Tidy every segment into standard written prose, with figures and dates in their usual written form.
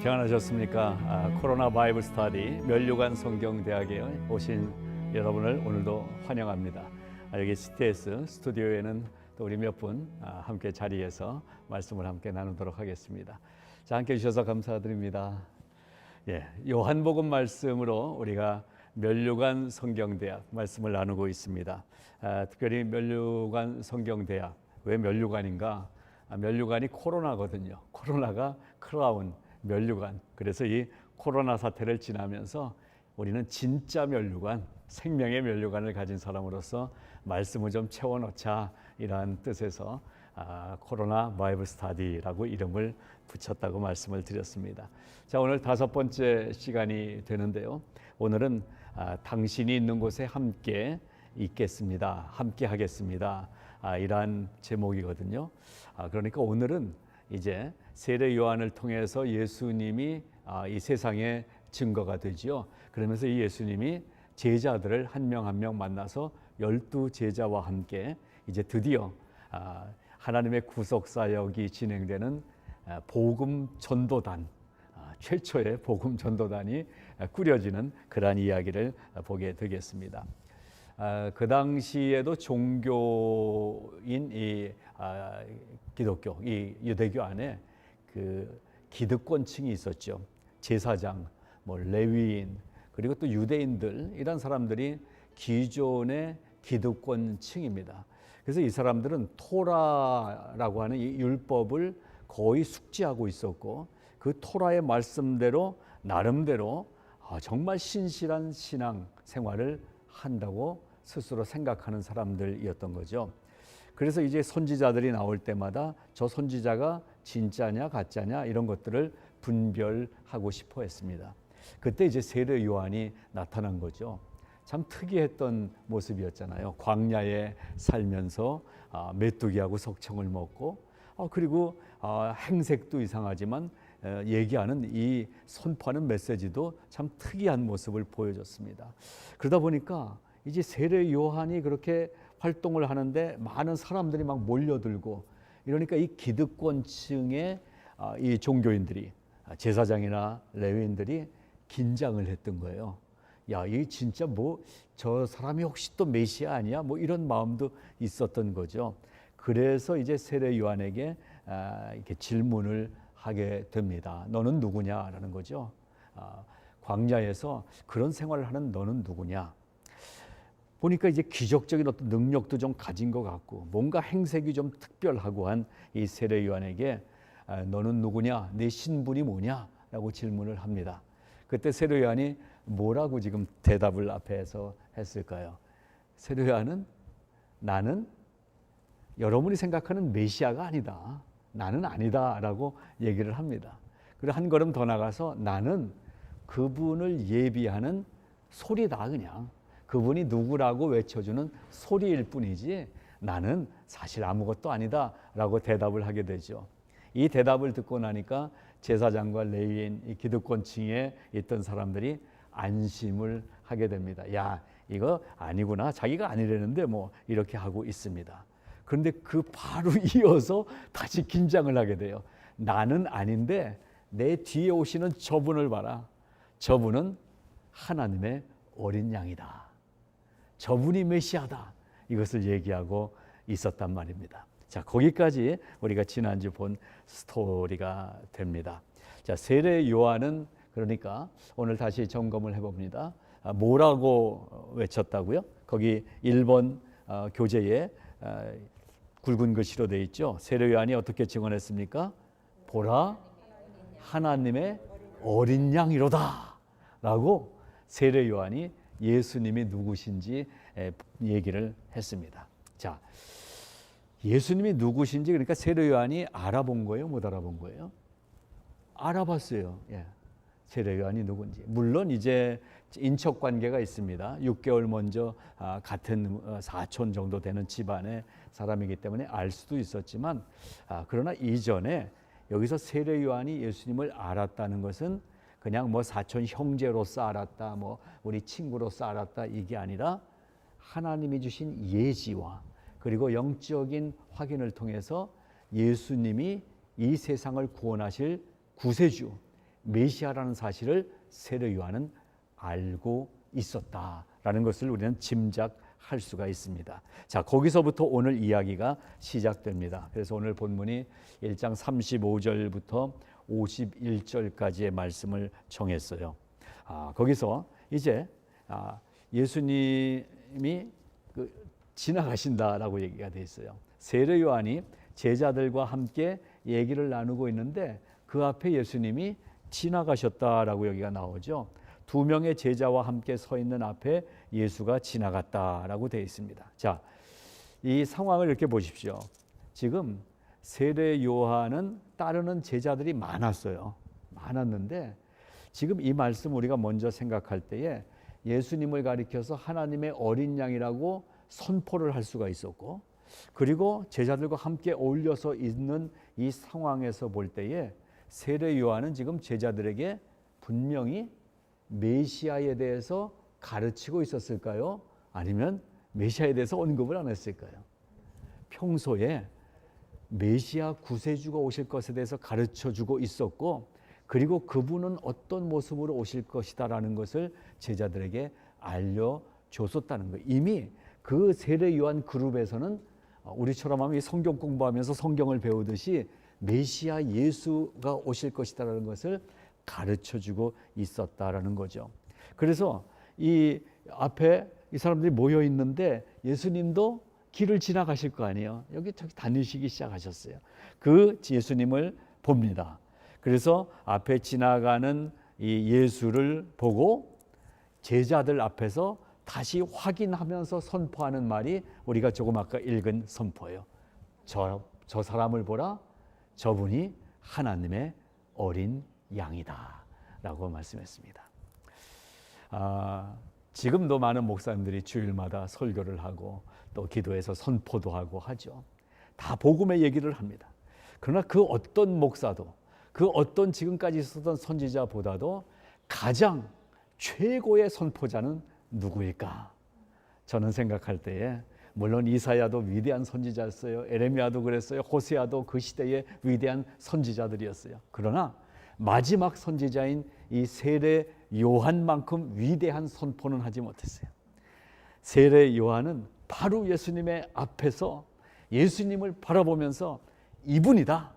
평안하셨습니까? 코로나 바이블 스터디 멸류관 성경대학에 오신 여러분을 오늘도 환영합니다. 여기 CTS 스튜디오에는 또 우리 몇 분 함께 자리에서 말씀을 함께 나누도록 하겠습니다. 자, 함께 해주셔서 감사드립니다. 요한복음 말씀으로 우리가 멸류관 성경대학 말씀을 나누고 있습니다. 특별히 멸류관 성경대학, 왜 멸류관인가? 멸류관이 코로나거든요. 코로나가 크라운, 멸류관. 그래서 이 코로나 사태를 지나면서 우리는 진짜 멸류관, 생명의 멸류관을 가진 사람으로서 말씀을 좀 채워넣자, 이러한 뜻에서 코로나 바이블 스터디라고 이름을 붙였다고 말씀을 드렸습니다. 자, 오늘 5번째 시간이 되는데요. 오늘은 당신이 있는 곳에 함께 있겠습니다. 함께 하겠습니다. 이러한 제목이거든요. 그러니까 오늘은 이제 세례 요한을 통해서 예수님이 이 세상의 증거가 되지요. 그러면서 이 예수님이 제자들을 한 명 한 명 만나서 12 제자와 함께 이제 드디어 하나님의 구속 사역이 진행되는 복음 전도단, 최초의 복음 전도단이 꾸려지는 그러한 이야기를 보게 되겠습니다. 그 당시에도 종교인 이 기독교, 이 유대교 안에 그 기득권층이 있었죠. 제사장, 뭐 레위인, 그리고 또 유대인들, 이런 사람들이 기존의 기득권층입니다. 그래서 이 사람들은 토라라고 하는 이 율법을 거의 숙지하고 있었고, 그 토라의 말씀대로 나름대로 정말 신실한 신앙 생활을 한다고 스스로 생각하는 사람들이었던 거죠. 그래서 이제 선지자들이 나올 때마다 저 선지자가 진짜냐 가짜냐 이런 것들을 분별하고 싶어 했습니다. 그때 이제 세례 요한이 나타난 거죠. 참 특이했던 모습이었잖아요. 광야에 살면서 메뚜기하고 석청을 먹고, 그리고 행색도 이상하지만 얘기하는 이 선포하는 메시지도 참 특이한 모습을 보여줬습니다. 그러다 보니까 이제 세례 요한이 그렇게 활동을 하는데 많은 사람들이 막 몰려들고, 이러니까 이 기득권층의 이 종교인들이, 제사장이나 레위인들이 긴장을 했던 거예요. 야, 이 진짜 뭐 저 사람이 혹시 또 메시아 아니야? 뭐 이런 마음도 있었던 거죠. 그래서 이제 세례 요한에게 이렇게 질문을 하게 됩니다. 너는 누구냐라는 거죠. 광야에서 그런 생활을 하는 너는 누구냐? 보니까 이제 기적적인 어떤 능력도 좀 가진 것 같고, 뭔가 행색이 좀 특별하고 한 이 세례 요한에게 너는 누구냐? 네 신분이 뭐냐? 라고 질문을 합니다. 그때 세례 요한이 뭐라고 지금 대답을 앞에서 했을까요? 세례 요한은 나는 여러분이 생각하는 메시아가 아니다. 나는 아니다 라고 얘기를 합니다. 그리고 한 걸음 더 나가서 나는 그분을 예비하는 소리다. 그냥 그분이 누구라고 외쳐주는 소리일 뿐이지 나는 사실 아무것도 아니다 라고 대답을 하게 되죠. 이 대답을 듣고 나니까 제사장과 레위인, 이 기득권층에 있던 사람들이 안심을 하게 됩니다. 야, 이거 아니구나. 자기가 아니라는데 뭐 이렇게 하고 있습니다. 그런데 그 바로 이어서 다시 긴장을 하게 돼요. 나는 아닌데 내 뒤에 오시는 저분을 봐라. 저분은 하나님의 어린 양이다. 저분이 메시아다. 이것을 얘기하고 있었단 말입니다. 자, 거기까지 우리가 지난주 본 스토리가 됩니다. 자, 세례 요한은 그러니까 오늘 다시 점검을 해봅니다. 뭐라고 외쳤다고요? 거기 1번 교재에 굵은 글씨로 되어 있죠. 세례 요한이 어떻게 증언했습니까? 보라, 하나님의 어린 양이로다 라고 세례 요한이 예수님이 누구신지 얘기를 했습니다. 자, 예수님이 누구신지 그러니까 세례 요한이 알아본 거예요? 못 알아본 거예요? 알아봤어요. 세례 요한이 누군지. 물론 이제 인척 관계가 있습니다. 6개월 먼저 같은 사촌 정도 되는 집안의 사람이기 때문에 알 수도 있었지만, 그러나 이전에 여기서 세례 요한이 예수님을 알았다는 것은 그냥 뭐 사촌 형제로서 알았다, 뭐 우리 친구로서 알았다, 이게 아니라 하나님이 주신 예지와 그리고 영적인 확인을 통해서 예수님이 이 세상을 구원하실 구세주, 메시아라는 사실을 세례 요한은 알고 있었다라는 것을 우리는 짐작할 수가 있습니다. 자, 거기서부터 오늘 이야기가 시작됩니다. 그래서 오늘 본문이 1장 35절부터 51절까지의 말씀을 정했어요. 거기서 이제 예수님이 지나가신다라고 얘기가 돼 있어요. 세례 요한이 제자들과 함께 얘기를 나누고 있는데 그 앞에 예수님이 지나가셨다라고 여기가 나오죠. 두 명의 제자와 함께 서 있는 앞에 예수가 지나갔다라고 되어 있습니다. 자, 이 상황을 이렇게 보십시오. 지금 세례 요한은 따르는 제자들이 많았어요. 많았는데 지금 이 말씀 우리가 먼저 생각할 때에 예수님을 가리켜서 하나님의 어린 양이라고 선포를 할 수가 있었고, 그리고 제자들과 함께 어울려서 있는 이 상황에서 볼 때에 세례 요한은 지금 제자들에게 분명히 메시아에 대해서 가르치고 있었을까요? 아니면 메시아에 대해서 언급을 안 했을까요? 평소에 메시아 구세주가 오실 것에 대해서 가르쳐주고 있었고, 그리고 그분은 어떤 모습으로 오실 것이다라는 것을 제자들에게 알려줬었다는 거예요. 이미 그 세례 요한 그룹에서는 우리처럼 하면 성경 공부하면서 성경을 배우듯이 메시아 예수가 오실 것이다라는 것을 가르쳐주고 있었다라는 거죠. 그래서 이 앞에 이 사람들이 모여 있는데 예수님도 길을 지나가실 거 아니에요. 여기 저기 다니시기 시작하셨어요. 그 예수님을 봅니다. 그래서 앞에 지나가는 이 예수를 보고 제자들 앞에서 다시 확인하면서 선포하는 말이 우리가 조금 아까 읽은 선포예요. 저 사람을 보라, 저분이 하나님의 어린 양이다 라고 말씀했습니다. 지금도 많은 목사님들이 주일마다 설교를 하고 또 기도해서 선포도 하고 하죠. 다 복음의 얘기를 합니다. 그러나 그 어떤 목사도, 그 어떤 지금까지 있었던 선지자보다도 가장 최고의 선포자는 누구일까? 저는 생각할 때에 물론 이사야도 위대한 선지자였어요. 에레미야도 그랬어요. 호세아도 그 시대의 위대한 선지자들이었어요. 그러나 마지막 선지자인 이 세례 요한만큼 위대한 선포는 하지 못했어요. 세례 요한은 바로 예수님의 앞에서 예수님을 바라보면서 이분이다.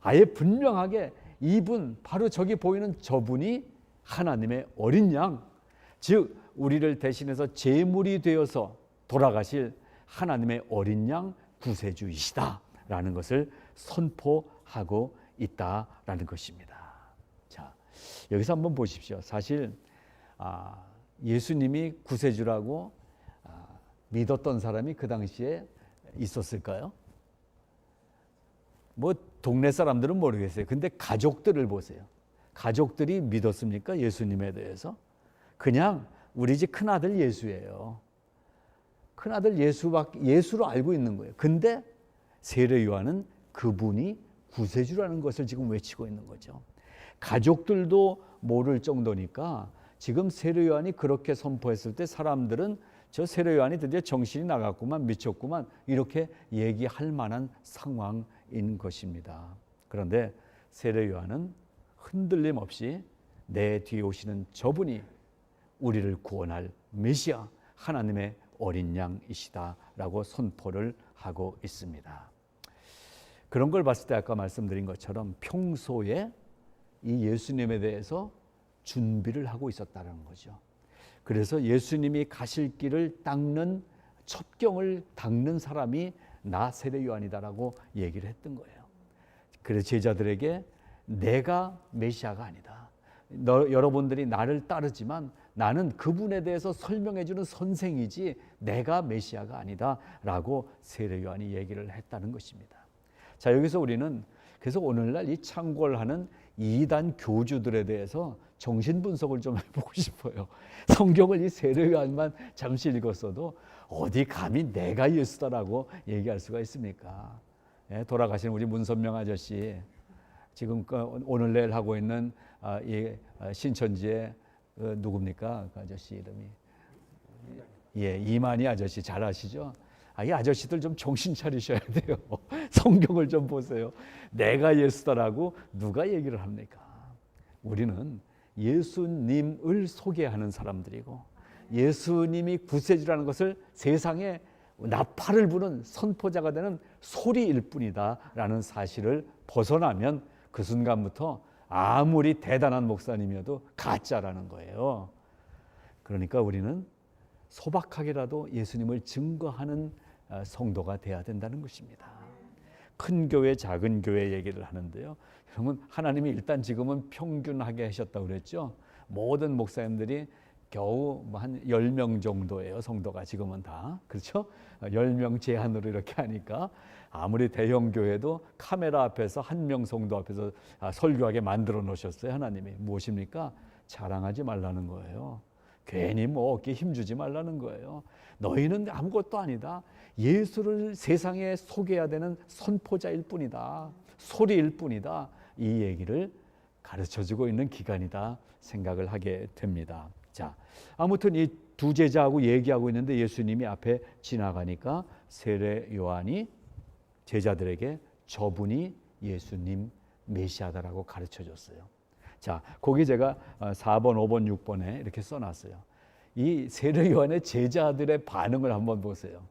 아예 분명하게 이분, 바로 저기 보이는 저분이 하나님의 어린 양, 즉 우리를 대신해서 제물이 되어서 돌아가실 하나님의 어린 양 구세주이시다라는 것을 선포하고 있다라는 것입니다. 자, 여기서 한번 보십시오. 사실 예수님이 구세주라고 믿었던 사람이 그 당시에 있었을까요? 뭐 동네 사람들은 모르겠어요. 근데 가족들을 보세요. 가족들이 믿었습니까? 예수님에 대해서? 그냥 우리 집 큰아들 예수예요. 큰아들 예수로 알고 있는 거예요. 근데 세례 요한은 그분이 구세주라는 것을 지금 외치고 있는 거죠. 가족들도 모를 정도니까 지금 세례 요한이 그렇게 선포했을 때 사람들은 저 세례 요한이 드디어 정신이 나갔구만, 미쳤구만, 이렇게 얘기할 만한 상황인 것입니다. 그런데 세례 요한은 흔들림 없이 내 뒤에 오시는 저분이 우리를 구원할 메시아, 하나님의 어린 양이시다라고 선포를 하고 있습니다. 그런 걸 봤을 때 아까 말씀드린 것처럼 평소에 이 예수님에 대해서 준비를 하고 있었다는 거죠. 그래서 예수님이 가실 길을 닦는, 첩경을 닦는 사람이 나 세례 요한이다라고 얘기를 했던 거예요. 그래서 제자들에게 내가 메시아가 아니다. 여러분들이 나를 따르지만 나는 그분에 대해서 설명해 주는 선생이지 내가 메시아가 아니다 라고 세례 요한이 얘기를 했다는 것입니다. 자, 여기서 우리는 그래서 오늘날 이 창궐하는 이단 교주들에 대해서 정신분석을 좀 해보고 싶어요. 성경을 이 세례 요한만 잠시 읽었어도 어디 감히 내가 예수다라고 얘기할 수가 있습니까? 돌아가신 우리 문선명 아저씨, 지금 오늘 내일 하고 있는 이 신천지의 누굽니까? 그 아저씨 이름이 이만희 아저씨 잘 아시죠? 이 아저씨들 좀 정신 차리셔야 돼요. 성경을 좀 보세요. 내가 예수다라고 누가 얘기를 합니까? 우리는 예수님을 소개하는 사람들이고 예수님이 구세주라는 것을 세상에 나팔을 부는 선포자가 되는 소리일 뿐이다 라는 사실을 벗어나면 그 순간부터 아무리 대단한 목사님이어도 가짜라는 거예요. 그러니까 우리는 소박하게라도 예수님을 증거하는 성도가 돼야 된다는 것입니다. 큰 교회, 작은 교회 얘기를 하는데요. 여러분, 하나님이 일단 지금은 평균하게 하셨다고 그랬죠. 모든 목사님들이 겨우 한 10명 정도예요. 성도가 지금은 다. 그렇죠? 10명 제한으로 이렇게 하니까 아무리 대형 교회도 카메라 앞에서 한 명 성도 앞에서 설교하게 만들어 놓으셨어요. 하나님이. 무엇입니까? 자랑하지 말라는 거예요. 괜히 뭐 어깨에 힘주지 말라는 거예요. 너희는 아무것도 아니다. 예수를 세상에 소개해야 되는 선포자일 뿐이다. 소리일 뿐이다. 이 얘기를 가르쳐주고 있는 기간이다 생각을 하게 됩니다. 자, 아무튼 이 두 제자하고 얘기하고 있는데 예수님이 앞에 지나가니까 세례 요한이 제자들에게 저분이 예수님 메시아다라고 가르쳐줬어요. 자, 거기 제가 4번, 5번, 6번에 이렇게 써놨어요. 이 세례 요한의 제자들의 반응을 한번 보세요.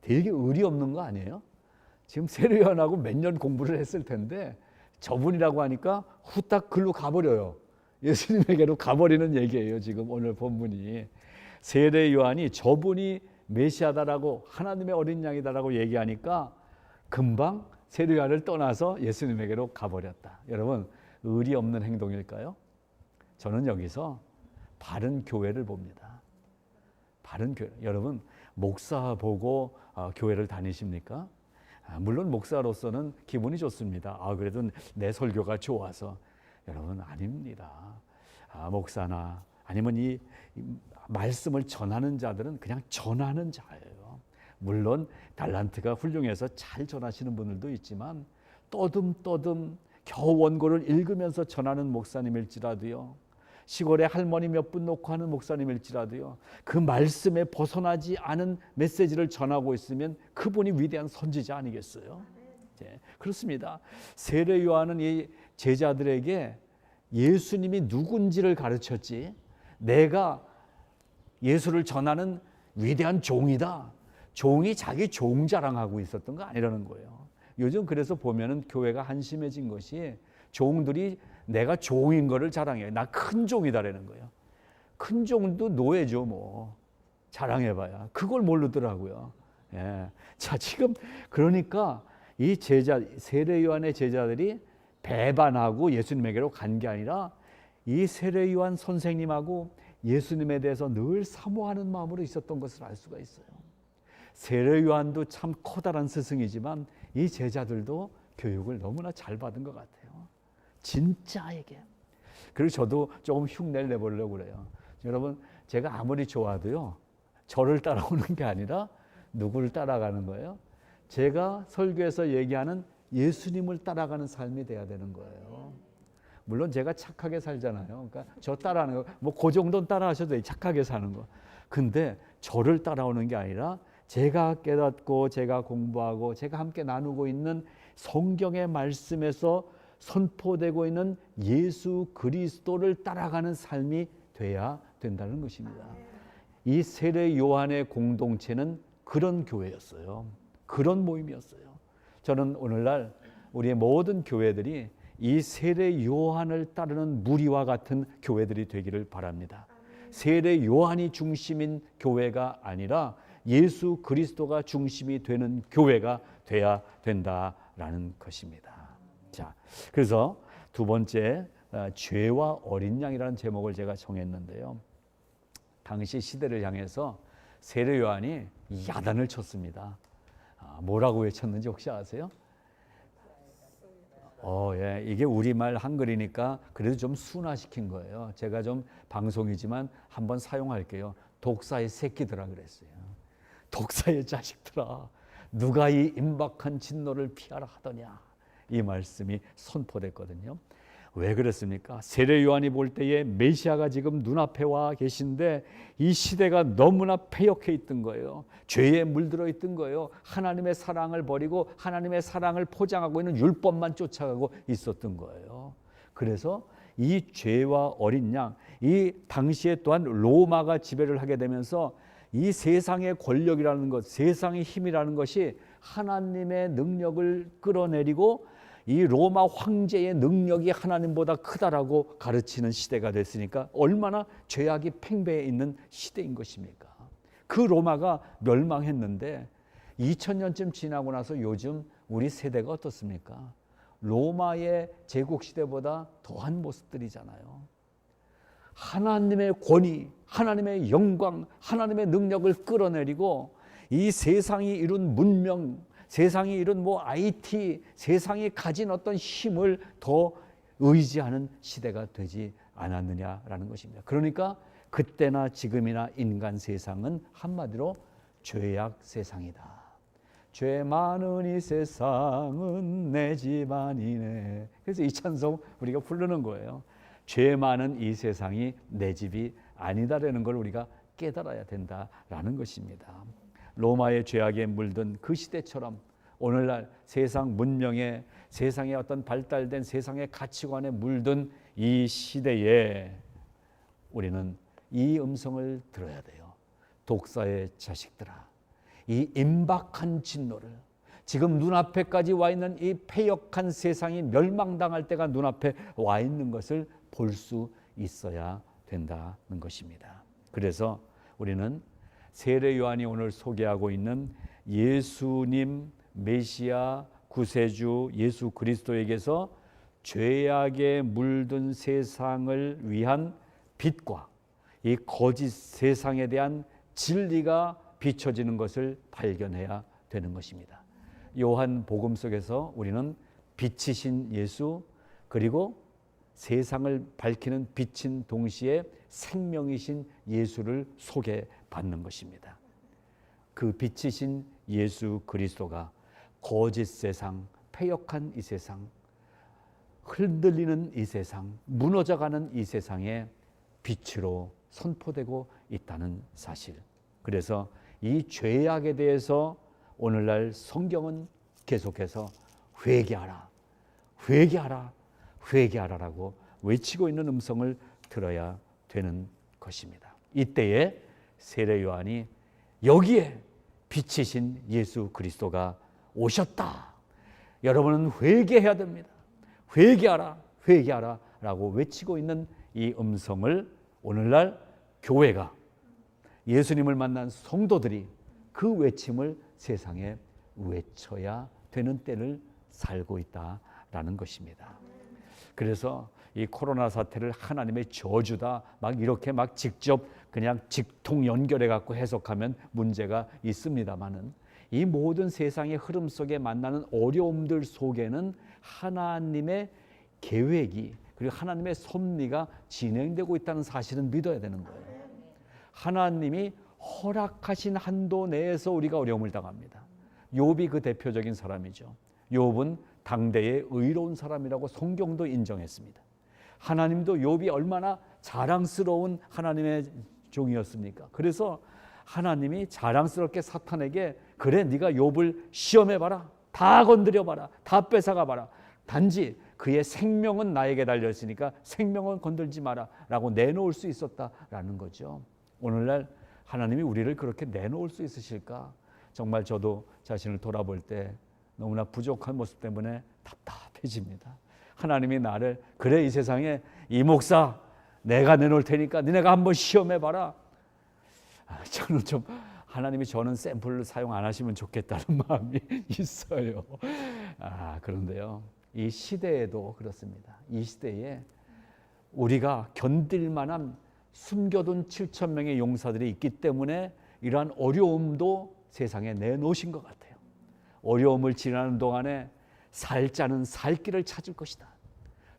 되게 의리 없는 거 아니에요? 지금 세례 요한하고 몇 년 공부를 했을 텐데 저분이라고 하니까 후딱 글로 가버려요. 예수님에게로 가버리는 얘기예요. 지금 오늘 본문이. 세례 요한이 저분이 메시아다라고 하나님의 어린 양이다라고 얘기하니까 금방 세례 요한을 떠나서 예수님에게로 가버렸다. 여러분, 의리 없는 행동일까요? 저는 여기서 바른 교회를 봅니다. 바른 교회. 여러분, 목사 보고 교회를 다니십니까? 물론 목사로서는 기분이 좋습니다. 그래도 내 설교가 좋아서. 여러분, 아닙니다. 목사나 아니면 이 말씀을 전하는 자들은 그냥 전하는 자예요. 물론 달란트가 훌륭해서 잘 전하시는 분들도 있지만 떠듬떠듬 겨우 원고를 읽으면서 전하는 목사님일지라도요, 시골에 할머니 몇 분 놓고 하는 목사님일지라도요, 그 말씀에 벗어나지 않은 메시지를 전하고 있으면 그분이 위대한 선지자 아니겠어요? 네, 그렇습니다. 세례 요한은 이 제자들에게 예수님이 누군지를 가르쳤지, 내가 예수를 전하는 위대한 종이다, 종이 자기 종 자랑하고 있었던 거 아니라는 거예요. 요즘 그래서 보면은 교회가 한심해진 것이 종들이 내가 종인 거를 자랑해요. 나 큰 종이다라는 거예요. 큰 종도 노예죠, 뭐. 자랑해봐야. 그걸 모르더라고요. 예. 자, 지금 그러니까 이 세례 요한의 제자들이 배반하고 예수님에게로 간 게 아니라 이 세례 요한 선생님하고 예수님에 대해서 늘 사모하는 마음으로 있었던 것을 알 수가 있어요. 세례 요한도 참 커다란 스승이지만 이 제자들도 교육을 너무나 잘 받은 것 같아요. 진짜에게. 그리고 저도 조금 흉내를 내보려고 그래요. 여러분, 제가 아무리 좋아도요, 저를 따라오는 게 아니라 누구를 따라가는 거예요? 제가 설교에서 얘기하는 예수님을 따라가는 삶이 돼야 되는 거예요. 물론 제가 착하게 살잖아요. 그러니까 저 따라하는 거, 뭐 그 정도는 따라하셔도 돼요. 착하게 사는 거. 근데 저를 따라오는 게 아니라 제가 깨닫고 제가 공부하고 제가 함께 나누고 있는 성경의 말씀에서 선포되고 있는 예수 그리스도를 따라가는 삶이 돼야 된다는 것입니다. 이 세례 요한의 공동체는 그런 교회였어요. 그런 모임이었어요. 저는 오늘날 우리의 모든 교회들이 이 세례 요한을 따르는 무리와 같은 교회들이 되기를 바랍니다. 세례 요한이 중심인 교회가 아니라 예수 그리스도가 중심이 되는 교회가 돼야 된다라는 것입니다. 자, 그래서 두 번째, 죄와 어린 양이라는 제목을 제가 정했는데요. 당시 시대를 향해서 세례 요한이 야단을 쳤습니다. 뭐라고 외쳤는지 혹시 아세요? 예, 이게 우리말 한글이니까 그래도 좀 순화시킨 거예요. 제가 좀 방송이지만 한번 사용할게요. 독사의 새끼들아 그랬어요. 독사의 자식들아, 누가 이 임박한 진노를 피하라 하더냐. 이 말씀이 선포됐거든요. 왜 그랬습니까? 세례 요한이 볼 때에 메시아가 지금 눈앞에 와 계신데 이 시대가 너무나 패역해 있던 거예요. 죄에 물들어 있던 거예요. 하나님의 사랑을 버리고 하나님의 사랑을 포장하고 있는 율법만 쫓아가고 있었던 거예요. 그래서 이 죄와 어린 양, 이 당시에 또한 로마가 지배를 하게 되면서 이 세상의 권력이라는 것, 세상의 힘이라는 것이 하나님의 능력을 끌어내리고 이 로마 황제의 능력이 하나님보다 크다라고 가르치는 시대가 됐으니까 얼마나 죄악이 팽배해 있는 시대인 것입니까? 그 로마가 멸망했는데 2000년쯤 지나고 나서 요즘 우리 세대가 어떻습니까? 로마의 제국시대보다 더한 모습들이잖아요. 하나님의 권위, 하나님의 영광, 하나님의 능력을 끌어내리고 이 세상이 이룬 문명, 세상이 이룬 IT, 세상이 가진 어떤 힘을 더 의지하는 시대가 되지 않았느냐라는 것입니다. 그러니까 그때나 지금이나 인간 세상은 한마디로 죄악 세상이다. 죄 많은 이 세상은 내 집 아니네. 그래서 이 찬송 우리가 부르는 거예요. 죄 많은 이 세상이 내 집이 아니다라는 걸 우리가 깨달아야 된다라는 것입니다. 로마의 죄악에 물든 그 시대처럼 오늘날 세상 문명에, 세상의 어떤 발달된 세상의 가치관에 물든 이 시대에 우리는 이 음성을 들어야 돼요. 독사의 자식들아, 이 임박한 진노를, 지금 눈앞에까지 와 있는 이 패역한 세상이 멸망당할 때가 눈앞에 와 있는 것을 볼 수 있어야 된다는 것입니다. 그래서 우리는 세례 요한이 오늘 소개하고 있는 예수님 메시아 구세주 예수 그리스도에게서 죄악에 물든 세상을 위한 빛과 이 거짓 세상에 대한 진리가 비춰지는 것을 발견해야 되는 것입니다. 요한 복음 속에서 우리는 빛이신 예수, 그리고 세상을 밝히는 빛인 동시에 생명이신 예수를 소개받는 것입니다. 그 빛이신 예수 그리스도가 거짓 세상, 패역한 이 세상, 흔들리는 이 세상, 무너져가는 이 세상에 빛으로 선포되고 있다는 사실. 그래서 이 죄악에 대해서 오늘날 성경은 계속해서 회개하라, 회개하라, 회개하라라고 외치고 있는 음성을 들어야 되는 것입니다. 이때에 세례 요한이 여기에 빛이신 예수 그리스도가 오셨다. 여러분은 회개해야 됩니다. 회개하라, 회개하라 라고 외치고 있는 이 음성을 오늘날 교회가, 예수님을 만난 성도들이 그 외침을 세상에 외쳐야 되는 때를 살고 있다라는 것입니다. 그래서 이 코로나 사태를 하나님의 저주다 막 이렇게 막 직접 그냥 직통 연결해 갖고 해석하면 문제가 있습니다만은, 이 모든 세상의 흐름 속에 만나는 어려움들 속에는 하나님의 계획이, 그리고 하나님의 섭리가 진행되고 있다는 사실은 믿어야 되는 거예요. 하나님이 허락하신 한도 내에서 우리가 어려움을 당합니다. 욥이 그 대표적인 사람이죠. 욥은 당대의 의로운 사람이라고 성경도 인정했습니다. 하나님도 욥이 얼마나 자랑스러운 하나님의 종이었습니까? 그래서 하나님이 자랑스럽게 사탄에게, 그래 네가 욥을 시험해봐라, 다 건드려봐라, 다 뺏어가봐라, 단지 그의 생명은 나에게 달려있으니까 생명은 건들지 마라 라고 내놓을 수 있었다라는 거죠. 오늘날 하나님이 우리를 그렇게 내놓을 수 있으실까? 정말 저도 자신을 돌아볼 때 너무나 부족한 모습 때문에 답답해집니다. 하나님이 나를, 그래 이 세상에 이 목사 내가 내놓을 테니까 니네가 한번 시험해봐라. 저는 좀 하나님이 저는 샘플을 사용 안 하시면 좋겠다는 마음이 있어요. 그런데요, 이 시대에도 그렇습니다. 이 시대에 우리가 견딜 만한 숨겨둔 7천 명의 용사들이 있기 때문에 이러한 어려움도 세상에 내놓으신 것 같아요. 어려움을 지나는 동안에 살 자는 살 길을 찾을 것이다.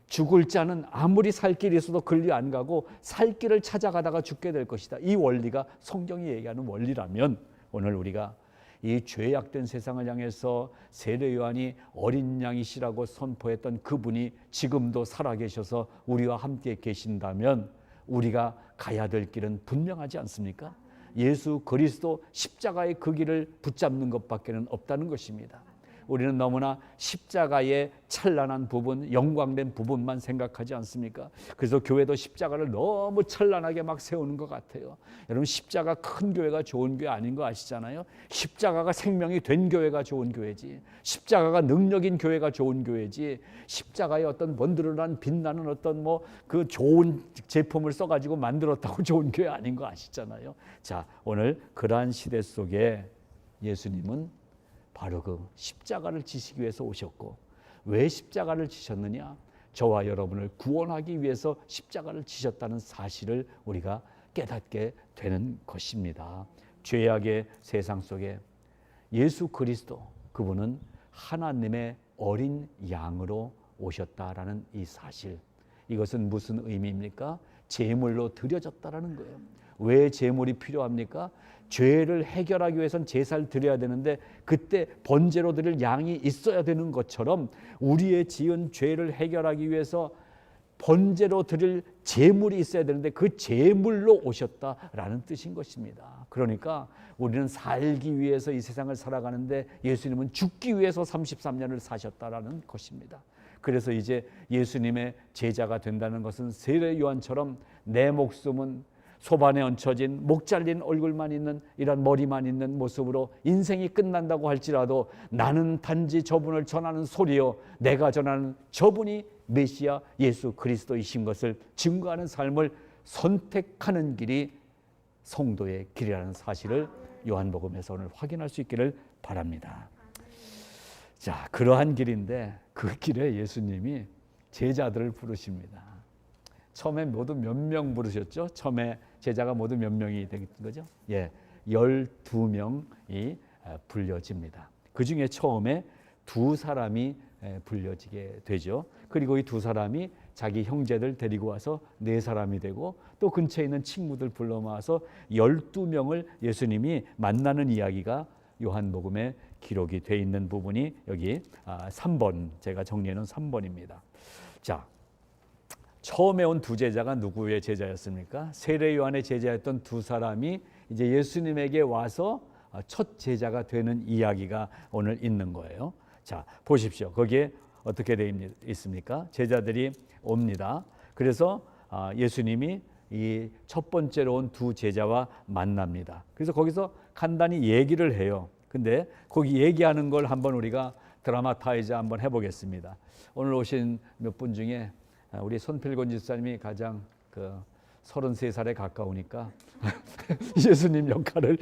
죽을 자는 아무리 살 길이 있어도 그리 안 가고 살 길을 찾아가다가 죽게 될 것이다. 이 원리가 성경이 얘기하는 원리라면, 오늘 우리가 이 죄악된 세상을 향해서 세례 요한이 어린 양이시라고 선포했던 그분이 지금도 살아계셔서 우리와 함께 계신다면 우리가 가야 될 길은 분명하지 않습니까? 예수 그리스도 십자가의 그 길을 붙잡는 것밖에는 없다는 것입니다. 우리는 너무나 십자가의 찬란한 부분, 영광된 부분만 생각하지 않습니까? 그래서 교회도 십자가를 너무 찬란하게 막 세우는 것 같아요. 여러분, 십자가 큰 교회가 좋은 교회 아닌 거 아시잖아요. 십자가가 생명이 된 교회가 좋은 교회지, 십자가가 능력인 교회가 좋은 교회지, 십자가의 어떤 번드러난 빛나는 어떤 뭐 그 좋은 제품을 써가지고 만들었다고 좋은 교회 아닌 거 아시잖아요. 자, 오늘 그러한 시대 속에 예수님은 바로 그 십자가를 지시기 위해서 오셨고, 왜 십자가를 지셨느냐? 저와 여러분을 구원하기 위해서 십자가를 지셨다는 사실을 우리가 깨닫게 되는 것입니다. 죄악의 세상 속에 예수 그리스도, 그분은 하나님의 어린 양으로 오셨다라는 이 사실, 이것은 무슨 의미입니까? 제물로 드려졌다라는 거예요. 왜 제물이 필요합니까? 죄를 해결하기 위해서는 제사를 드려야 되는데, 그때 번제로 드릴 양이 있어야 되는 것처럼 우리의 지은 죄를 해결하기 위해서 번제로 드릴 제물이 있어야 되는데 그 제물로 오셨다라는 뜻인 것입니다. 그러니까 우리는 살기 위해서 이 세상을 살아가는데 예수님은 죽기 위해서 33년을 사셨다라는 것입니다. 그래서 이제 예수님의 제자가 된다는 것은 세례 요한처럼 내 목숨은 소반에 얹혀진 목 잘린 얼굴만 있는, 이런 머리만 있는 모습으로 인생이 끝난다고 할지라도 나는 단지 저분을 전하는 소리요, 내가 전하는 저분이 메시아 예수 그리스도이신 것을 증거하는 삶을 선택하는 길이 성도의 길이라는 사실을 요한복음에서 오늘 확인할 수 있기를 바랍니다. 자, 그러한 길인데 그 길에 예수님이 제자들을 부르십니다. 처음에 모두 몇 명 부르셨죠? 처음에 제자가 모두 몇 명이 된 거죠? 예, 12명이 불려집니다. 그 중에 처음에 두 사람이 불려지게 되죠. 그리고 이 두 사람이 자기 형제들 데리고 와서 네 사람이 되고, 또 근처에 있는 친구들 불러 모아서 12명을 예수님이 만나는 이야기가 요한복음에 기록이 돼 있는 부분이 여기 3번, 제가 정리해 놓은 3번입니다. 자, 처음에 온 두 제자가 누구의 제자였습니까? 세례 요한의 제자였던 두 사람이 이제 예수님에게 와서 첫 제자가 되는 이야기가 오늘 있는 거예요. 자, 보십시오. 거기에 어떻게 되어 있습니까? 제자들이 옵니다. 그래서 예수님이 이 첫 번째로 온 두 제자와 만납니다. 그래서 거기서 간단히 얘기를 해요. 근데 거기 얘기하는 걸 한번 우리가 드라마타이즈 한번 해보겠습니다. 오늘 오신 몇 분 중에 우리 손필곤 집사님이 가장 33살에 가까우니까 예수님 역할을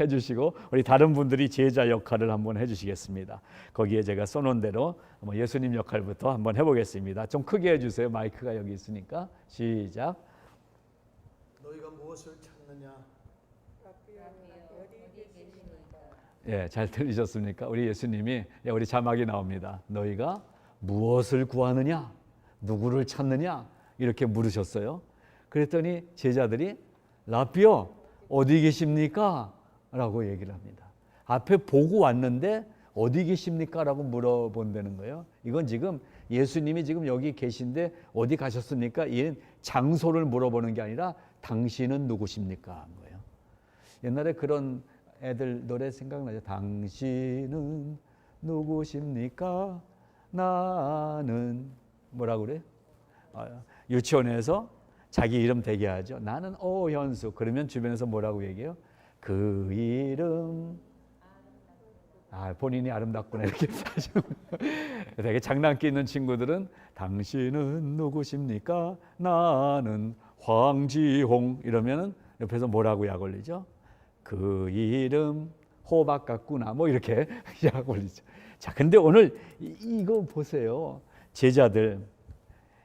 해주시고, 우리 다른 분들이 제자 역할을 한번 해주시겠습니다. 거기에 제가 써놓은 대로 예수님 역할부터 한번 해보겠습니다. 좀 크게 해주세요. 마이크가 여기 있으니까. 시작. 너희가 무엇을 찾느냐? 예, 잘 들리셨습니까? 우리 예수님이, 우리 자막이 나옵니다. 너희가 무엇을 구하느냐? 누구를 찾느냐? 이렇게 물으셨어요. 그랬더니 제자들이 라비어 어디 계십니까? 라고 얘기를 합니다. 앞에 보고 왔는데 어디 계십니까? 라고 물어본다는 거예요. 이건 지금 예수님이 지금 여기 계신데 어디 가셨습니까? 이 장소를 물어보는 게 아니라 당신은 누구십니까? 한 거예요. 옛날에 그런 애들 노래 생각나죠? 당신은 누구십니까? 나는 뭐라고 그래요? 유치원에서 자기 이름 대게 하죠. 나는 오현수. 그러면 주변에서 뭐라고 얘기해요? 그 이름 본인이 아름답구나 이렇게 되게 장난기 있는 친구들은 당신은 누구십니까? 나는 황지홍 이러면은 옆에서 뭐라고 약 올리죠? 그 이름 호박 같구나 뭐 이렇게 약 올리죠. 자, 근데 오늘 이거 보세요. 제자들,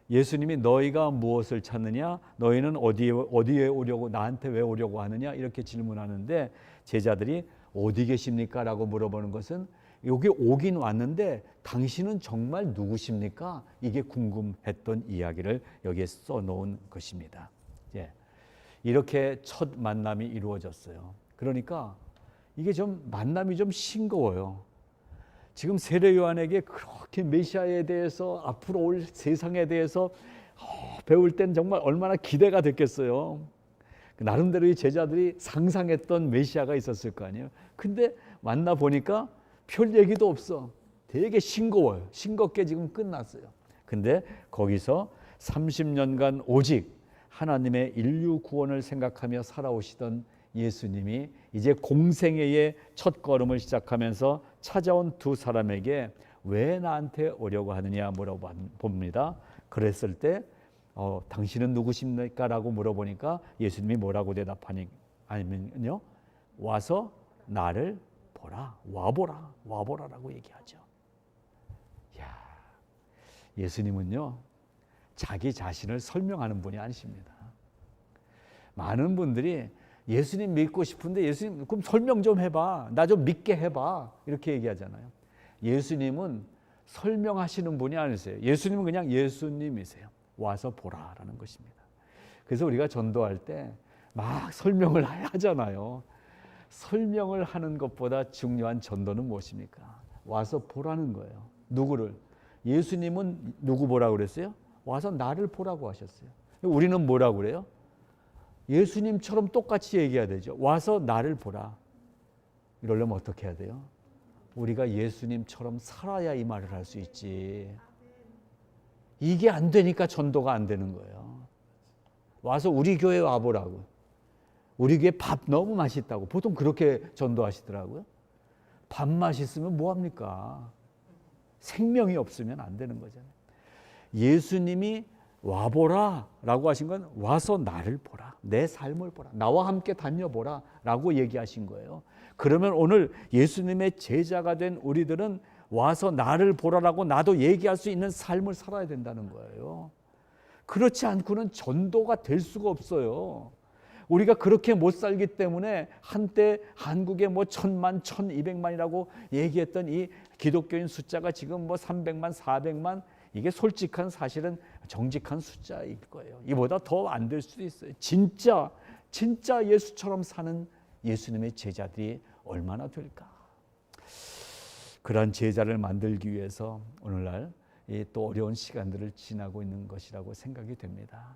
예수님이 너희가 무엇을 찾느냐? 너희는 어디에 오려고, 나한테 왜 오려고 하느냐? 이렇게 질문하는데 제자들이 어디 계십니까? 라고 물어보는 것은 여기 오긴 왔는데 당신은 정말 누구십니까? 이게 궁금했던 이야기를 여기에 써놓은 것입니다. 예. 이렇게 첫 만남이 이루어졌어요. 그러니까 이게 좀 만남이 좀 싱거워요. 지금 세례 요한에게 그렇게 메시아에 대해서 앞으로 올 세상에 대해서 배울 땐 정말 얼마나 기대가 됐겠어요. 나름대로 이 제자들이 상상했던 메시아가 있었을 거 아니에요. 근데 만나 보니까 별 얘기도 없어. 되게 싱거워요. 싱겁게 지금 끝났어요. 근데 거기서 30년간 오직 하나님의 인류 구원을 생각하며 살아오시던 예수님이 이제 공생애의 첫 걸음을 시작하면서 찾아온 두 사람에게 왜 나한테 오려고 하느냐 물어봅니다. 그랬을 때 당신은 누구십니까? 라고 물어보니까 예수님이 뭐라고 대답하냐면요, 와서 나를 보라, 와보라라고 얘기하죠. 야, 예수님은요 자기 자신을 설명하는 분이 아니십니다. 많은 분들이 예수님 믿고 싶은데 예수님 그럼 설명 좀 해봐, 나 좀 믿게 해봐, 이렇게 얘기하잖아요. 예수님은 설명하시는 분이 아니세요. 예수님은 그냥 예수님이세요. 와서 보라라는 것입니다. 그래서 우리가 전도할 때 막 설명을 하잖아요. 설명을 하는 것보다 중요한 전도는 무엇입니까? 와서 보라는 거예요. 누구를? 예수님은 누구 보라고 그랬어요? 와서 나를 보라고 하셨어요. 우리는 뭐라고 그래요? 예수님처럼 똑같이 얘기해야 되죠. 와서 나를 보라. 이러려면 어떻게 해야 돼요? 우리가 예수님처럼 살아야 이 말을 할 수 있지. 이게 안 되니까 전도가 안 되는 거예요. 와서 우리 교회 와보라고. 우리 교회 밥 너무 맛있다고. 보통 그렇게 전도하시더라고요. 밥 맛있으면 뭐합니까? 생명이 없으면 안 되는 거잖아요. 예수님이 와보라 라고 하신 건 와서 나를 보라, 내 삶을 보라, 나와 함께 다녀보라 라고 얘기하신 거예요. 그러면 오늘 예수님의 제자가 된 우리들은 와서 나를 보라라고 나도 얘기할 수 있는 삶을 살아야 된다는 거예요. 그렇지 않고는 전도가 될 수가 없어요. 우리가 그렇게 못 살기 때문에 한때 한국에 뭐 1000만, 1200만이라고 얘기했던 이 기독교인 숫자가 지금 뭐 300만, 400만, 이게 솔직한 사실은 정직한 숫자일 거예요. 이보다 더 안 될 수도 있어요. 진짜 예수처럼 사는 예수님의 제자들이 얼마나 될까? 그러한 제자를 만들기 위해서 오늘날 또 어려운 시간들을 지나고 있는 것이라고 생각이 됩니다.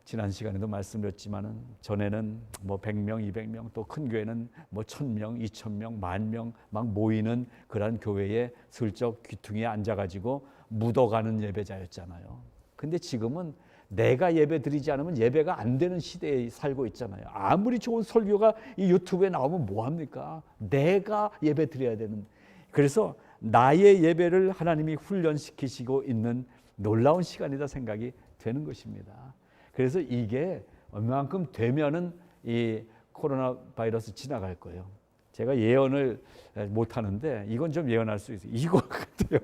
지난 시간에도 말씀드렸지만은 전에는 뭐 100명, 200명, 또 큰 교회는 뭐 1000명, 2000명, 10,000명 막 모이는 그러한 교회에 슬쩍 귀퉁이에 앉아가지고 묻어가는 예배자였잖아요. 근데 지금은 내가 예배 드리지 않으면 예배가 안 되는 시대에 살고 있잖아요. 아무리 좋은 설교가 이 유튜브에 나오면 뭐합니까? 내가 예배 드려야 되는. 그래서 나의 예배를 하나님이 훈련시키시고 있는 놀라운 시간이다 생각이 되는 것입니다. 그래서 이게 얼마만큼 되면은 이 코로나 바이러스 지나갈 거예요. 제가 예언을 못 하는데 이건 좀 예언할 수 있어요. 이거 같아요.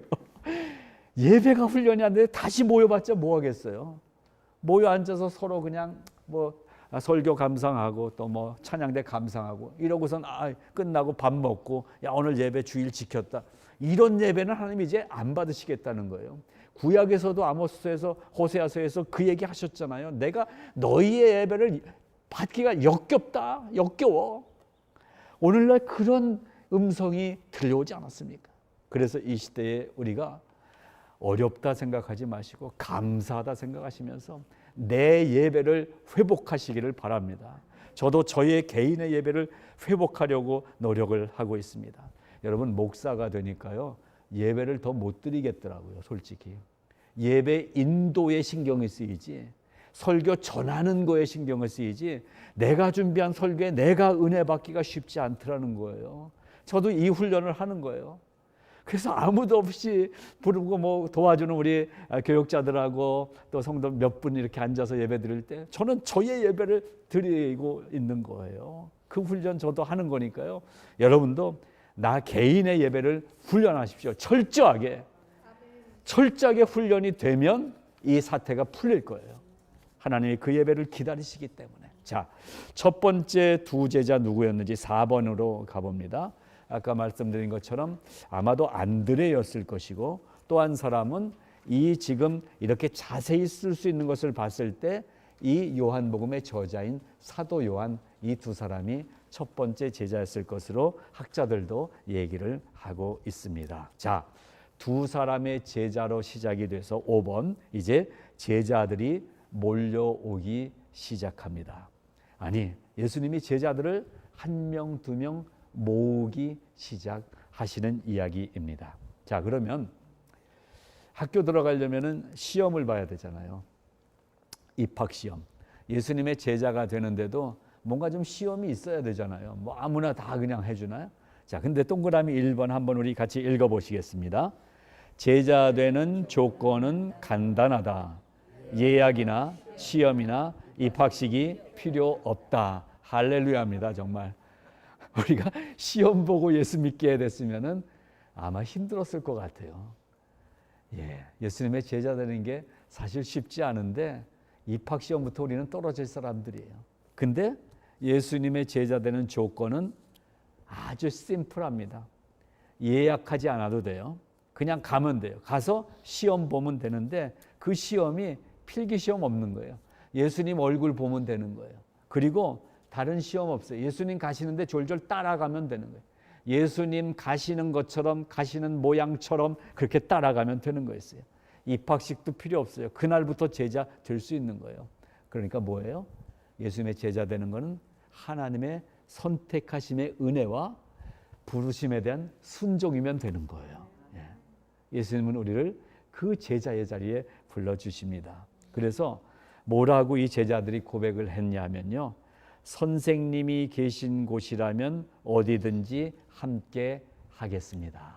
예배가 훈련이 안 돼 다시 모여봤자 뭐 하겠어요? 모여 앉아서 서로 그냥 뭐 설교 감상하고 또 뭐 찬양대 감상하고 이러고선 끝나고 밥 먹고 야 오늘 예배 주일 지켰다. 이런 예배는 하나님 이제 안 받으시겠다는 거예요. 구약에서도 아모스에서 호세아서에서 그 얘기 하셨잖아요. 내가 너희의 예배를 받기가 역겨워. 오늘날 그런 음성이 들려오지 않았습니까? 그래서 이 시대에 우리가 어렵다 생각하지 마시고 감사하다 생각하시면서 내 예배를 회복하시기를 바랍니다. 저도 저의 개인의 예배를 회복하려고 노력을 하고 있습니다. 여러분 목사가 되니까요 예배를 더 못 드리겠더라고요. 솔직히 예배 인도에 신경이 쓰이지 설교 전하는 거에 신경을 쓰이지 내가 준비한 설교에 내가 은혜 받기가 쉽지 않더라는 거예요. 저도 이 훈련을 하는 거예요. 그래서 아무도 없이 부르고 뭐 도와주는 우리 교육자들하고 또 성도 몇 분 이렇게 앉아서 예배 드릴 때 저는 저의 예배를 드리고 있는 거예요. 그 훈련 저도 하는 거니까요. 여러분도 나 개인의 예배를 훈련하십시오. 철저하게 훈련이 되면 이 사태가 풀릴 거예요. 하나님이 그 예배를 기다리시기 때문에. 자, 첫 번째 두 제자 누구였는지 4번으로 가봅니다. 아까 말씀드린 것처럼 아마도 안드레였을 것이고 또 한 사람은 이 지금 이렇게 자세히 쓸 수 있는 것을 봤을 때 이 요한복음의 저자인 사도 요한, 이 두 사람이 첫 번째 제자였을 것으로 학자들도 얘기를 하고 있습니다. 자, 두 사람의 제자로 시작이 돼서 5번 이제 제자들이 몰려오기 시작합니다. 아니, 예수님이 제자들을 한 명, 두 명 모으기 시작하시는 이야기입니다. 자, 그러면 학교 들어가려면은 시험을 봐야 되잖아요. 입학 시험. 예수님의 제자가 되는데도 뭔가 좀 시험이 있어야 되잖아요. 뭐 아무나 다 그냥 해주나요? 자, 근데 동그라미 1번 한번 우리 같이 읽어보시겠습니다. 제자 되는 조건은 간단하다. 예약이나 시험이나 입학식이 필요 없다. 할렐루야입니다. 정말 우리가 시험 보고 예수 믿게 됐으면은 아마 힘들었을 것 같아요. 예수님의 제자 되는 게 사실 쉽지 않은데 입학 시험부터 우리는 떨어질 사람들이에요. 근데 예수님의 제자 되는 조건은 아주 심플합니다. 예약하지 않아도 돼요. 그냥 가면 돼요. 가서 시험 보면 되는데 그 시험이 필기 시험 없는 거예요. 예수님 얼굴 보면 되는 거예요. 그리고 다른 시험 없어요. 예수님 가시는데 졸졸 따라가면 되는 거예요. 예수님 가시는 것처럼 가시는 모양처럼 그렇게 따라가면 되는 거였어요. 입학식도 필요 없어요. 그날부터 제자 될 수 있는 거예요. 그러니까 뭐예요? 예수님의 제자 되는 것은 하나님의 선택하심의 은혜와 부르심에 대한 순종이면 되는 거예요. 예수님은 우리를 그 제자의 자리에 불러주십니다. 그래서 뭐라고 이 제자들이 고백을 했냐면요. 선생님이 계신 곳이라면 어디든지 함께 하겠습니다.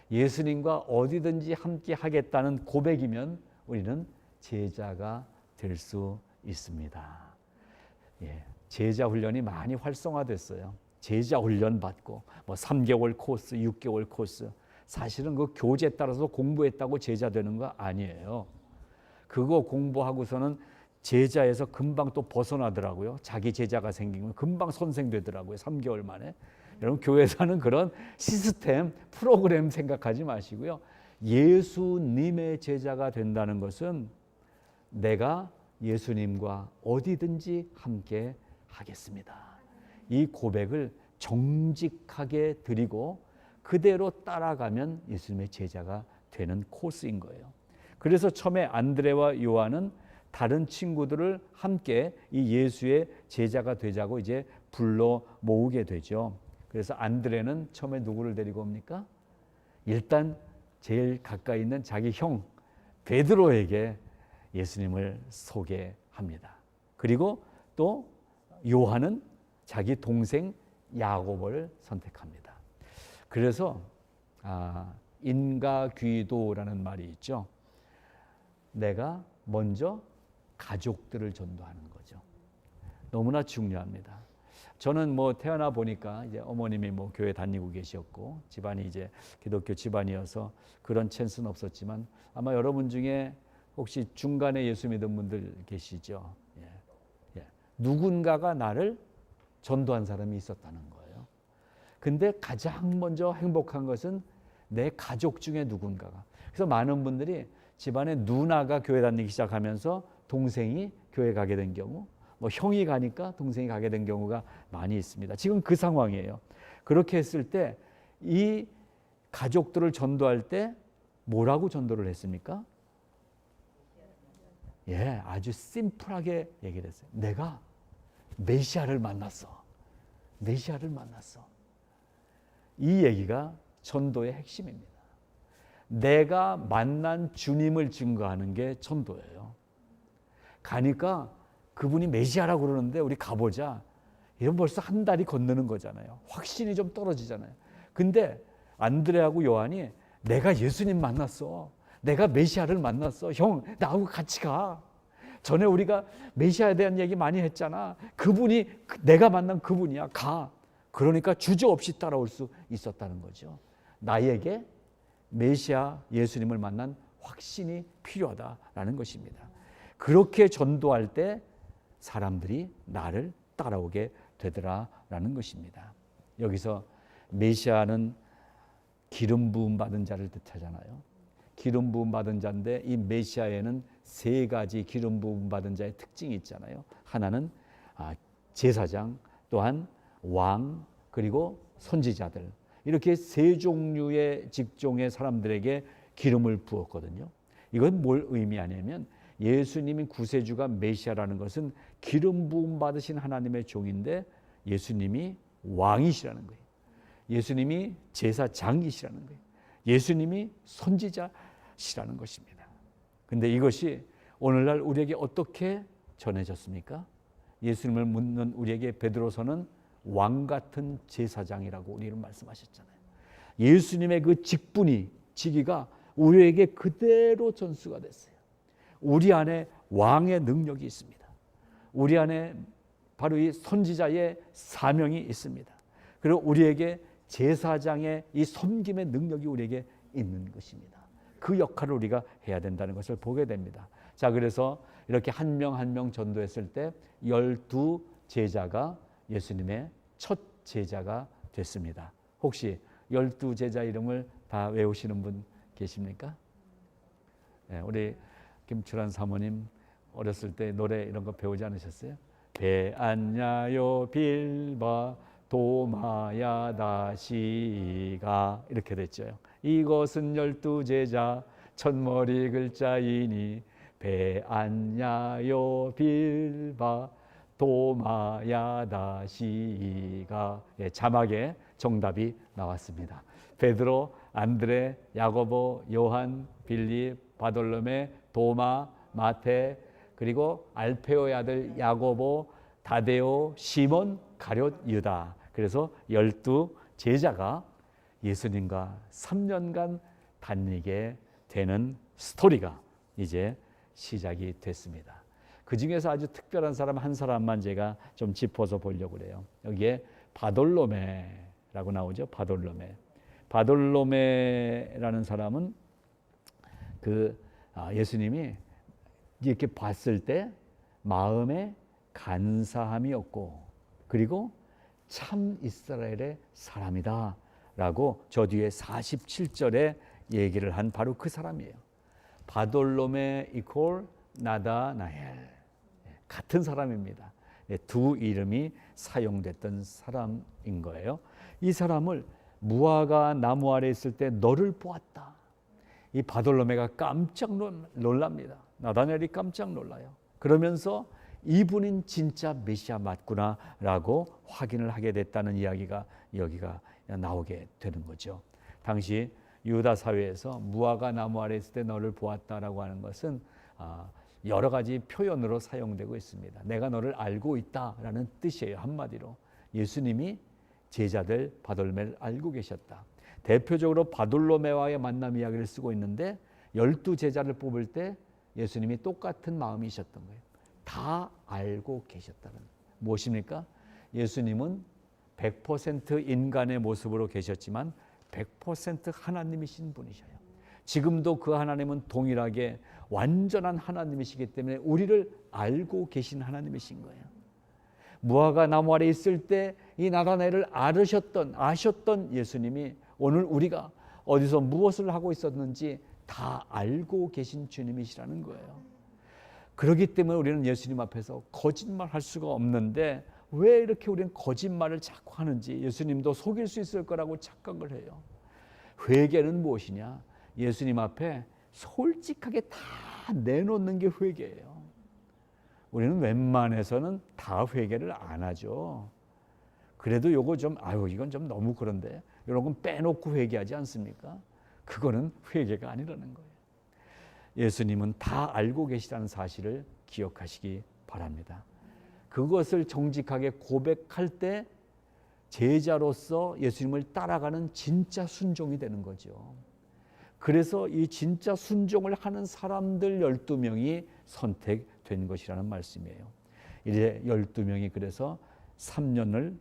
예수님과 어디든지 함께 하겠다는 고백이면 우리는 제자가 될 수 있습니다. 제자 훈련이 많이 활성화됐어요. 제자 훈련 받고 뭐 3개월 코스, 6개월 코스. 사실은 그 교재에 따라서 공부했다고 제자 되는 거 아니에요. 그거 공부하고서는 제자에서 금방 또 벗어나더라고요. 자기 제자가 생기면 금방 선생 되더라고요. 3개월 만에. 여러분 교회에서 하는 그런 시스템, 프로그램 생각하지 마시고요. 예수님의 제자가 된다는 것은 내가 예수님과 어디든지 함께 하겠습니다. 이 고백을 정직하게 드리고 그대로 따라가면 예수님의 제자가 되는 코스인 거예요. 그래서 처음에 안드레와 요한은 다른 친구들을 함께 이 예수의 제자가 되자고 이제 불러 모으게 되죠. 그래서 안드레는 처음에 누구를 데리고 옵니까? 일단 제일 가까이 있는 자기 형 베드로에게 예수님을 소개합니다. 그리고 또 요한은 자기 동생 야고보를 선택합니다. 그래서 인가귀도라는 말이 있죠. 내가 먼저 가족들을 전도하는 거죠. 너무나 중요합니다. 저는 뭐 태어나 보니까 이제 어머님이 뭐 교회 다니고 계셨고 집안이 이제 기독교 집안이어서 그런 찬스는 없었지만 아마 여러분 중에 혹시 중간에 예수 믿은 분들 계시죠? 누군가가 나를 전도한 사람이 있었다는 거예요. 근데 가장 먼저 행복한 것은 내 가족 중에 누군가가. 그래서 많은 분들이 집안에 누나가 교회 다니기 시작하면서 동생이 교회 가게 된 경우, 뭐 형이 가니까 동생이 가게 된 경우가 많이 있습니다. 지금 그 상황이에요. 그렇게 했을 때 이 가족들을 전도할 때 뭐라고 전도를 했습니까? 아주 심플하게 얘기를 했어요. 내가 메시아를 만났어. 메시아를 만났어. 이 얘기가 전도의 핵심입니다. 내가 만난 주님을 증거하는 게 전도예요. 가니까 그분이 메시아라고 그러는데 우리 가보자. 이런 벌써 한 달이 건너는 거잖아요. 확신이 좀 떨어지잖아요. 근데 안드레하고 요한이 내가 예수님 만났어. 내가 메시아를 만났어. 형, 나하고 같이 가. 전에 우리가 메시아에 대한 얘기 많이 했잖아. 그분이 내가 만난 그분이야. 가. 그러니까 주저없이 따라올 수 있었다는 거죠. 나에게 메시아 예수님을 만난 확신이 필요하다라는 것입니다. 그렇게 전도할 때 사람들이 나를 따라오게 되더라라는 것입니다. 여기서 메시아는 기름 부음 받은 자를 뜻하잖아요. 기름 부음 받은 자인데 이 메시아에는 세 가지 기름 부음 받은 자의 특징이 있잖아요. 하나는 제사장, 또한 왕, 그리고 선지자들. 이렇게 세 종류의 직종의 사람들에게 기름을 부었거든요. 이건 뭘 의미하냐면 예수님이 구세주가 메시아라는 것은 기름 부음 받으신 하나님의 종인데 예수님이 왕이시라는 거예요. 예수님이 제사장이시라는 거예요. 예수님이 선지자시라는 것입니다. 근데 이것이 오늘날 우리에게 어떻게 전해졌습니까? 예수님을 묻는 우리에게 베드로서는 왕 같은 제사장이라고 우리는 말씀하셨잖아요. 예수님의 그 직위가 우리에게 그대로 전수가 됐어요. 우리 안에 왕의 능력이 있습니다. 우리 안에 바로 이 선지자의 사명이 있습니다. 그리고 우리에게 제사장의 이 섬김의 능력이 우리에게 있는 것입니다. 그 역할을 우리가 해야 된다는 것을 보게 됩니다. 자, 그래서 이렇게 한 명 한 명 전도했을 때 12 제자가 예수님의 첫 제자가 됐습니다. 혹시 12 제자 이름을 다 외우시는 분 계십니까? 네, 우리 김출환 사모님 어렸을 때 노래 이런 거 배우지 않으셨어요? 배안야요 빌바 도마야 다시가 이렇게 됐죠. 이것은 12 제자 첫머리 글자이니 배안야요 빌바 도마야 다시가 자막에 정답이 나왔습니다. 베드로, 안드레, 야고보, 요한, 빌립, 바돌로메, 도마, 마테, 그리고 알페오의 아들 야고보, 다데오, 시몬, 가룟, 유다. 그래서 12 제자가 예수님과 3년간 다니게 되는 스토리가 이제 시작이 됐습니다. 그 중에서 아주 특별한 사람 한 사람만 제가 좀 짚어서 보려고 그래요. 여기에 바돌로메라고 나오죠. 바돌로메라는 사람은 예수님이 이렇게 봤을 때 마음에 간사함이 없고 그리고 참 이스라엘의 사람이다 라고 저 뒤에 47절에 얘기를 한 바로 그 사람이에요. 바돌로메 이콜 나다나엘, 같은 사람입니다. 두 이름이 사용됐던 사람인 거예요. 이 사람을 무화과 나무 아래 있을 때 너를 보았다. 이 바돌로메가 깜짝 놀랍니다. 나다나엘이 깜짝 놀라요. 그러면서 이분은 진짜 메시아 맞구나라고 확인을 하게 됐다는 이야기가 여기가 나오게 되는 거죠. 당시 유다 사회에서 무화과 나무 아래 있을 때 너를 보았다라고 하는 것은 여러 가지 표현으로 사용되고 있습니다. 내가 너를 알고 있다라는 뜻이에요. 한마디로 예수님이 제자들 바돌로메를 알고 계셨다. 대표적으로 바돌로메와의 만남 이야기를 쓰고 있는데 12 제자를 뽑을 때 예수님이 똑같은 마음이셨던 거예요. 다 알고 계셨다는 무엇입니까? 예수님은 100% 인간의 모습으로 계셨지만 100% 하나님이신 분이셔요. 지금도 그 하나님은 동일하게 완전한 하나님이시기 때문에 우리를 알고 계신 하나님이신 거예요. 무화과 나무 아래 있을 때 이 나다나엘을 아셨던 예수님이 오늘 우리가 어디서 무엇을 하고 있었는지 다 알고 계신 주님이시라는 거예요. 그렇기 때문에 우리는 예수님 앞에서 거짓말할 수가 없는데 왜 이렇게 우리는 거짓말을 자꾸 하는지 예수님도 속일 수 있을 거라고 착각을 해요. 회개는 무엇이냐? 예수님 앞에 솔직하게 다 내놓는 게 회개예요. 우리는 웬만해서는 다 회개를 안 하죠. 그래도 요거 좀 이건 좀 너무 그런데 이런 건 빼놓고 회개하지 않습니까? 그거는 회개가 아니라는 거예요. 예수님은 다 알고 계시다는 사실을 기억하시기 바랍니다. 그것을 정직하게 고백할 때 제자로서 예수님을 따라가는 진짜 순종이 되는 거죠. 그래서 이 진짜 순종을 하는 사람들 12명이 선택된 것이라는 말씀이에요. 이제 12명이 그래서 3년을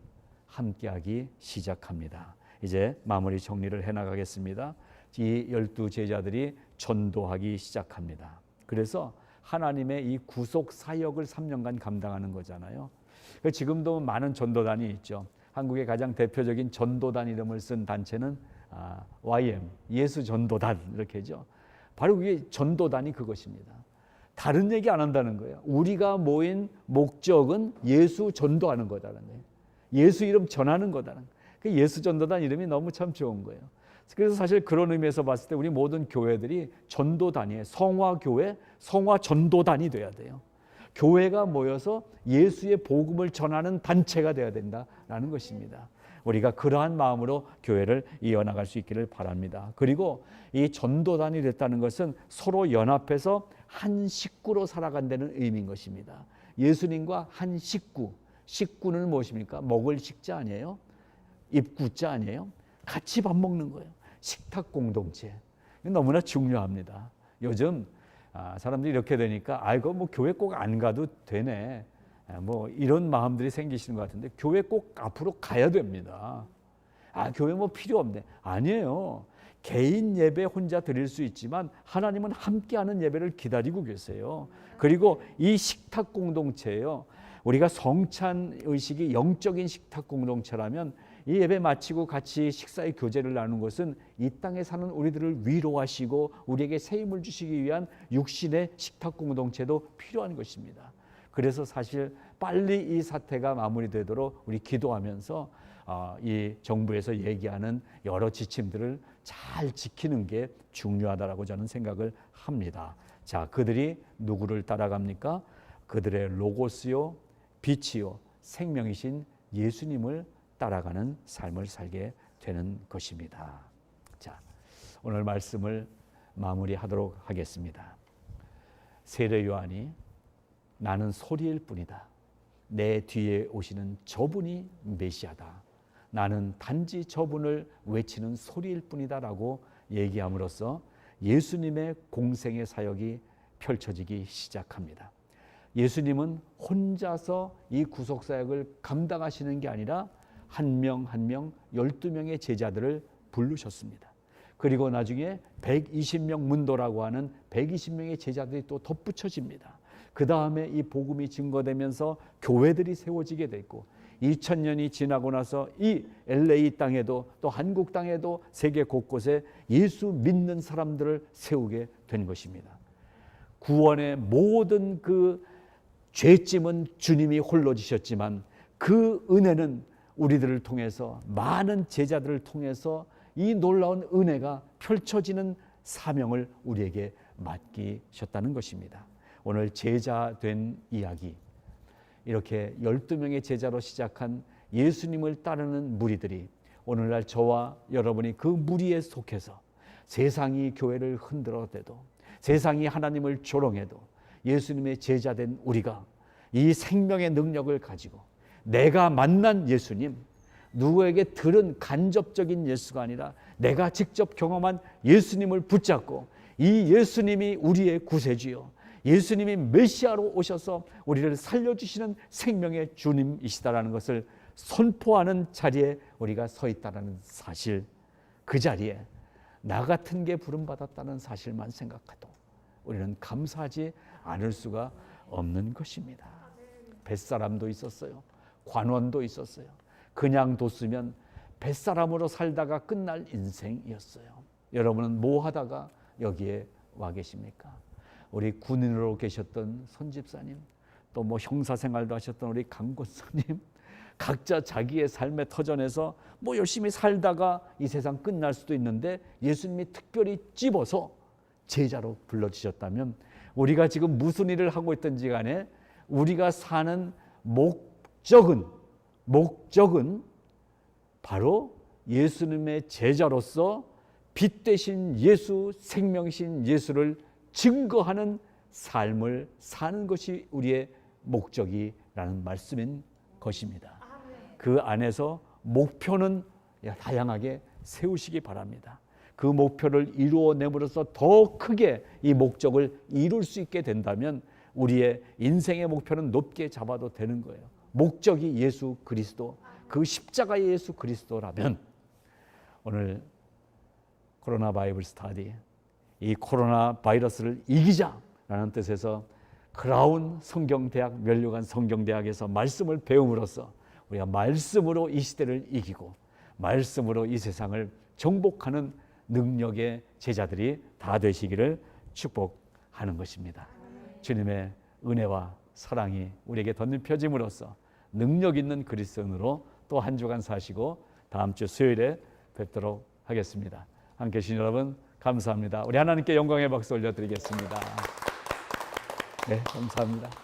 함께하기 시작합니다. 이제 마무리 정리를 해나가겠습니다. 이 12 제자들이 전도하기 시작합니다. 그래서 하나님의 이 구속 사역을 3년간 감당하는 거잖아요. 지금도 많은 전도단이 있죠. 한국의 가장 대표적인 전도단 이름을 쓴 단체는 YM, 예수 전도단 이렇게죠. 바로 그게 전도단이 그것입니다. 다른 얘기 안 한다는 거예요. 우리가 모인 목적은 예수 전도하는 거다라는 거예요. 예수 이름 전하는 거다라는 거예요. 예수 전도단 이름이 너무 참 좋은 거예요. 그래서 사실 그런 의미에서 봤을 때 우리 모든 교회들이 전도단이에요. 성화교회, 성화전도단이 돼야 돼요. 교회가 모여서 예수의 복음을 전하는 단체가 되어야 된다라는 것입니다. 우리가 그러한 마음으로 교회를 이어나갈 수 있기를 바랍니다. 그리고 이 전도단이 됐다는 것은 서로 연합해서 한 식구로 살아간다는 의미인 것입니다. 예수님과 한 식구, 식구는 무엇입니까? 먹을 식자 아니에요? 입구자 아니에요? 같이 밥 먹는 거예요. 식탁 공동체. 너무나 중요합니다. 요즘 사람들이 이렇게 되니까 아이고 뭐 교회 꼭 안 가도 되네. 뭐 이런 마음들이 생기시는 것 같은데 교회 꼭 앞으로 가야 됩니다. 교회 뭐 필요 없네. 아니에요. 개인 예배 혼자 드릴 수 있지만 하나님은 함께하는 예배를 기다리고 계세요. 그리고 이 식탁 공동체예요. 우리가 성찬 의식이 영적인 식탁 공동체라면 이 예배 마치고 같이 식사의 교제를 나누는 것은 이 땅에 사는 우리들을 위로하시고 우리에게 새 힘을 주시기 위한 육신의 식탁 공동체도 필요한 것입니다. 그래서 사실 빨리 이 사태가 마무리되도록 우리 기도하면서 이 정부에서 얘기하는 여러 지침들을 잘 지키는 게 중요하다라고 저는 생각을 합니다. 자, 그들이 누구를 따라갑니까? 그들의 로고스요, 빛이요, 생명이신 예수님을 따라가는 삶을 살게 되는 것입니다. 자, 오늘 말씀을 마무리하도록 하겠습니다. 세례 요한이 나는 소리일 뿐이다. 내 뒤에 오시는 저분이 메시아다. 나는 단지 저분을 외치는 소리일 뿐이다 라고 얘기함으로써 예수님의 공생의 사역이 펼쳐지기 시작합니다. 예수님은 혼자서 이 구속사역을 감당하시는 게 아니라 한 명 한 명 12명의 제자들을 부르셨습니다. 그리고 나중에 120명 문도라고 하는 120명의 제자들이 또 덧붙여집니다. 그 다음에 이 복음이 증거되면서 교회들이 세워지게 됐고 2000년이 지나고 나서 이 LA 땅에도 또 한국 땅에도 세계 곳곳에 예수 믿는 사람들을 세우게 된 것입니다. 구원의 모든 그 죄짐은 주님이 홀로 지셨지만 그 은혜는 우리들을 통해서 많은 제자들을 통해서 이 놀라운 은혜가 펼쳐지는 사명을 우리에게 맡기셨다는 것입니다. 오늘 제자 된 이야기, 이렇게 12명의 제자로 시작한 예수님을 따르는 무리들이 오늘날 저와 여러분이 그 무리에 속해서 세상이 교회를 흔들어대도 세상이 하나님을 조롱해도 예수님의 제자 된 우리가 이 생명의 능력을 가지고 내가 만난 예수님, 누구에게 들은 간접적인 예수가 아니라 내가 직접 경험한 예수님을 붙잡고 이 예수님이 우리의 구세주요, 예수님이 메시아로 오셔서 우리를 살려주시는 생명의 주님이시다라는 것을 선포하는 자리에 우리가 서 있다는 사실, 그 자리에 나 같은 게 부름받았다는 사실만 생각해도 우리는 감사하지 않을 수가 없는 것입니다. 뱃사람도 있었어요. 관원도 있었어요. 그냥 뒀으면 뱃사람으로 살다가 끝날 인생이었어요. 여러분은 뭐 하다가 여기에 와 계십니까? 우리 군인으로 계셨던 선집사님, 또 뭐 형사생활도 하셨던 우리 강권사님, 각자 자기의 삶의 터전에서 뭐 열심히 살다가 이 세상 끝날 수도 있는데 예수님이 특별히 집어서 제자로 불러주셨다면 우리가 지금 무슨 일을 하고 있든지 간에 우리가 사는 목적은 바로 예수님의 제자로서 빛 되신 예수, 생명이신 예수를 증거하는 삶을 사는 것이 우리의 목적이라는 말씀인 것입니다. 그 안에서 목표는 다양하게 세우시기 바랍니다. 그 목표를 이루어냄으로써 더 크게 이 목적을 이룰 수 있게 된다면 우리의 인생의 목표는 높게 잡아도 되는 거예요. 목적이 예수 그리스도, 그 십자가의 예수 그리스도라면 오늘 코로나 바이블 스터디, 이 코로나 바이러스를 이기자라는 뜻에서 크라운 성경대학, 면류관 성경대학에서 말씀을 배움으로써 우리가 말씀으로 이 시대를 이기고 말씀으로 이 세상을 정복하는 능력의 제자들이 다 되시기를 축복하는 것입니다. 주님의 은혜와 사랑이 우리에게 덧입혀짐으로써 능력 있는 그리스도인으로 또 한 주간 사시고 다음 주 수요일에 뵙도록 하겠습니다. 함께 해주신 여러분 감사합니다. 우리 하나님께 영광의 박수 올려드리겠습니다. 네, 감사합니다.